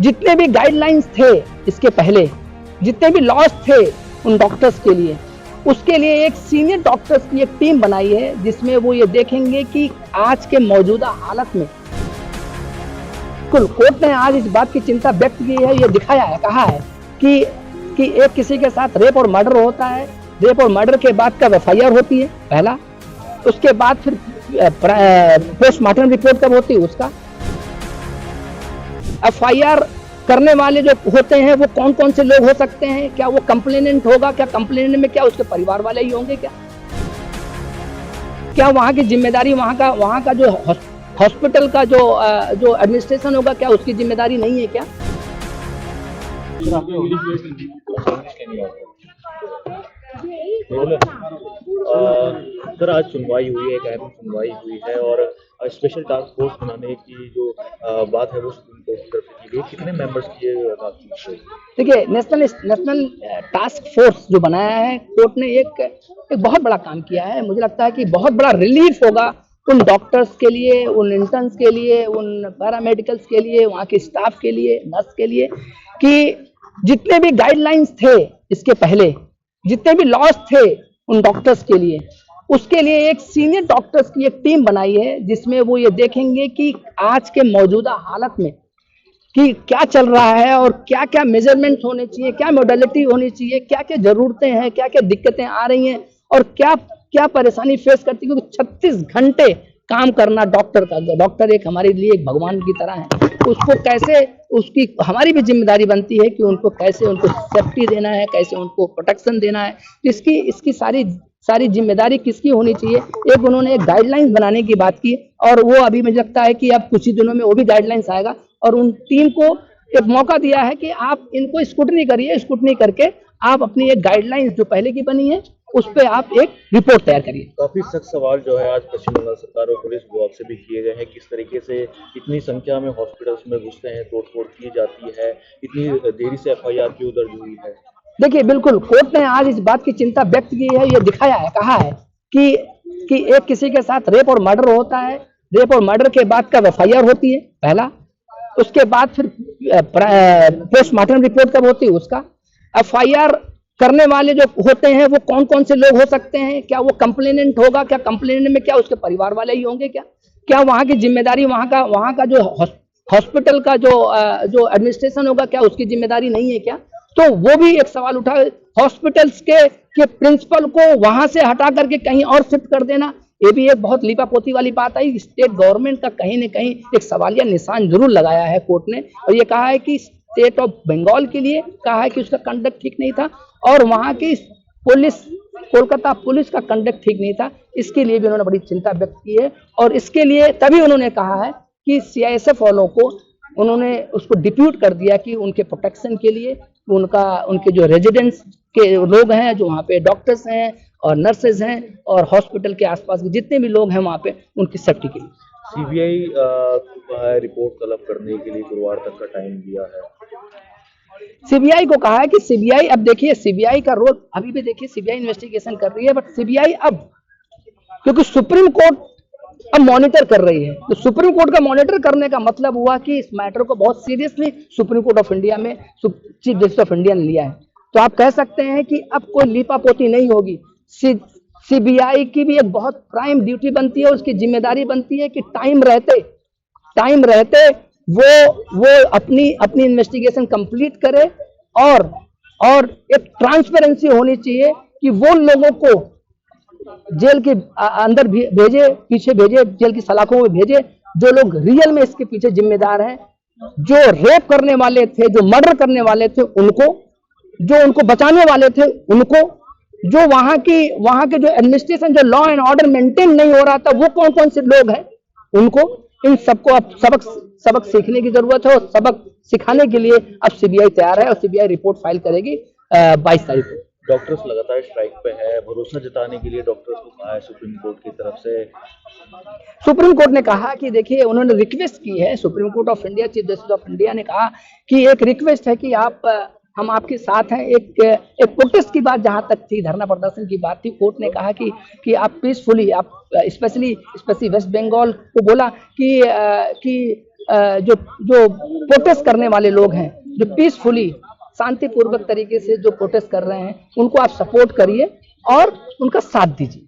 जितने भी गाइडलाइंस थे इसके पहले, जितने भी लॉस थे उन डॉक्टर्स के लिए, उसके लिए एक सीनियर डॉक्टर्स की एक टीम बनाई है जिसमें वो ये देखेंगे कि आज के मौजूदा हालत में कोर्ट ने आज इस बात की चिंता व्यक्त की है, ये दिखाया है, कहा है कि एक किसी के साथ रेप और मर्डर होता है, रेप और मर्डर के बाद कब एफआईआर होती है पहला, उसके बाद फिर पोस्टमार्टम रिपोर्ट कब होती है उसका, एफआईआर करने वाले जो होते हैं वो कौन कौन से लोग हो सकते हैं, क्या वो कंप्लेनेंट होगा, क्या कंप्लेनेंट में क्या उसके परिवार वाले ही होंगे, क्या वहाँ की जिम्मेदारी वहाँ का जो हॉस्पिटल का जो एडमिनिस्ट्रेशन होगा क्या उसकी जिम्मेदारी नहीं है क्या? सर आज सुनवाई हुई है, एक अहम सुनवाई हुई है और स्पेशल टास्क फोर्स बनाने की जो बात है वो सुप्रीम कोर्ट की तरफ से की गई। कितने मेंबर्स की ये टास्क फोर्स? देखिए, नेशनल टास्क फोर्स जो बनाया है कोर्ट ने एक बहुत बड़ा काम किया है। मुझे लगता है कि बहुत बड़ा रिलीफ होगा उन डॉक्टर्स के लिए, उन इंटर्न्स के लिए, उन पैरामेडिकल्स के लिए, वहाँ के स्टाफ के लिए, नर्स के लिए, कि जितने भी गाइडलाइंस थे इसके पहले, जितने भी लॉस थे उन डॉक्टर्स के लिए, उसके लिए एक सीनियर डॉक्टर्स की एक टीम बनाई है जिसमें वो ये देखेंगे कि आज के मौजूदा हालत में कि क्या चल रहा है और क्या क्या मेजरमेंट होने चाहिए, क्या मॉडलिटी होनी चाहिए, क्या क्या जरूरतें हैं, क्या क्या दिक्कतें आ रही हैं और क्या क्या परेशानी फेस करती है, क्योंकि 36 घंटे काम करना डॉक्टर का, डॉक्टर एक हमारे लिए एक भगवान की तरह है, उसको कैसे, उसकी हमारी भी जिम्मेदारी बनती है कि उनको कैसे उनको सेफ्टी देना है, कैसे उनको प्रोटेक्शन देना है, इसकी सारी जिम्मेदारी किसकी होनी चाहिए। एक उन्होंने एक गाइडलाइंस बनाने की बात की और वो अभी मुझे लगता है कि अब कुछ ही दिनों में वो भी गाइडलाइंस आएगा और उन टीम को एक मौका दिया है कि आप इनको स्क्रूटनी करिए, स्क्रूटनी करके आप अपनी एक गाइडलाइंस जो पहले की बनी है उस पर आप एक रिपोर्ट तैयार करिए। काफी सख्त सवाल जो है आज पश्चिम बंगाल सरकार और पुलिस विभाग से भी किए गए हैं, किस तरीके से इतनी संख्या में हॉस्पिटल्स में घुसते हैं, तोड़फोड़ की जाती है, इतनी देरी से एफआईआर क्यों दर्ज हुई है? देखिए, बिल्कुल कोर्ट ने आज इस बात की चिंता व्यक्त की है, ये दिखाया है, कहा है कि एक किसी के साथ रेप और मर्डर होता है, रेप और मर्डर के बाद कब एफआईआर होती है पहला, उसके बाद फिर पोस्टमार्टम रिपोर्ट कब होती है उसका, एफआईआर करने वाले जो होते हैं वो कौन कौन से लोग हो सकते हैं, क्या वो कंप्लेनेंट होगा, क्या कंप्लेनेंट में क्या उसके परिवार वाले ही होंगे, क्या वहाँ की जिम्मेदारी वहाँ का जो हॉस्पिटल का जो एडमिनिस्ट्रेशन होगा क्या उसकी जिम्मेदारी नहीं है क्या? तो वो भी एक सवाल उठा, हॉस्पिटल्स के प्रिंसिपल को वहां से हटा करके कहीं और शिफ्ट कर देना, ये भी एक बहुत लीपापोती वाली बात आई। स्टेट गवर्नमेंट का कहीं न कहीं एक सवालिया निशान जरूर लगाया है कोर्ट ने और ये कहा है कि स्टेट ऑफ बंगाल के लिए कहा है कि उसका कंडक्ट ठीक नहीं था और वहां की पुलिस, कोलकाता पुलिस का कंडक्ट ठीक नहीं था, इसके लिए भी उन्होंने बड़ी चिंता व्यक्त की है और इसके लिए तभी उन्होंने कहा है कि सीआईएसएफ वालों को उन्होंने उसको डिप्यूट कर दिया कि उनके प्रोटेक्शन के लिए उनके जो रेजिडेंट्स के लोग हैं, जो वहाँ पे डॉक्टर्स हैं और नर्सेज हैं और हॉस्पिटल के आसपास के जितने भी लोग हैं वहाँ पे उनकी सेफ्टी के लिए सीबीआई रिपोर्ट तलब करने के लिए गुरुवार तक का टाइम दिया है। सीबीआई को कहा है कि सीबीआई, अब देखिए सीबीआई का रोल अभी भी, देखिए सीबीआई इन्वेस्टिगेशन कर रही है, बट सीबीआई अब क्योंकि सुप्रीम कोर्ट अब मॉनिटर कर रही है, तो सुप्रीम कोर्ट का मॉनिटर करने का मतलब हुआ कि इस मैटर को बहुत seriously supreme court of India में चीफ जस्टिस ऑफ इंडिया ने लिया है। तो आप कह सकते हैं कि अब कोई लीपापोती नहीं होगी। सीबीआई की भी एक बहुत प्राइम ड्यूटी बनती है, उसकी जिम्मेदारी बनती है कि टाइम रहते वो अपनी इन्वेस्टिगेशन कंप्लीट करे और एक ट्रांसपेरेंसी होनी चाहिए कि वो लोगों को जेल के अंदर भेजे, पीछे भेजे, जेल की सलाखों में भेजे जो लोग रियल में इसके पीछे जिम्मेदार हैं, जो रेप करने वाले थे, जो मर्डर करने वाले थे उनको, जो उनको बचाने वाले थे उनको, जो वहां के जो एडमिनिस्ट्रेशन, जो लॉ एंड ऑर्डर मेंटेन नहीं हो रहा था वो कौन कौन से लोग हैं उनको, इन सबको अब सबक सीखने की जरूरत है और सबक सिखाने के लिए अब सीबीआई तैयार है और सीबीआई रिपोर्ट फाइल करेगी 22 तारीख को। डॉक्टर्स लगातार स्ट्राइक पे है, भरोसा जताने के लिए डॉक्टर्स को कहा है सुप्रीम कोर्ट की तरफ से। सुप्रीम कोर्ट ने कहा कि देखिए, उन्होंने रिक्वेस्ट की है, supreme court of India, chief justice of India ने कहा कि एक रिक्वेस्ट है कि हम आपके साथ हैं। एक प्रोटेस्ट की बात जहां तक थी, धरना प्रदर्शन की बात थी, कोर्ट ने कहा कि आप पीसफुली, आप स्पेशली वेस्ट बंगाल को बोला कि जो जो प्रोटेस्ट करने वाले लोग हैं, जो पीसफुली शांतिपूर्वक तरीके से जो प्रोटेस्ट कर रहे हैं, उनको आप सपोर्ट करिए और उनका साथ दीजिए।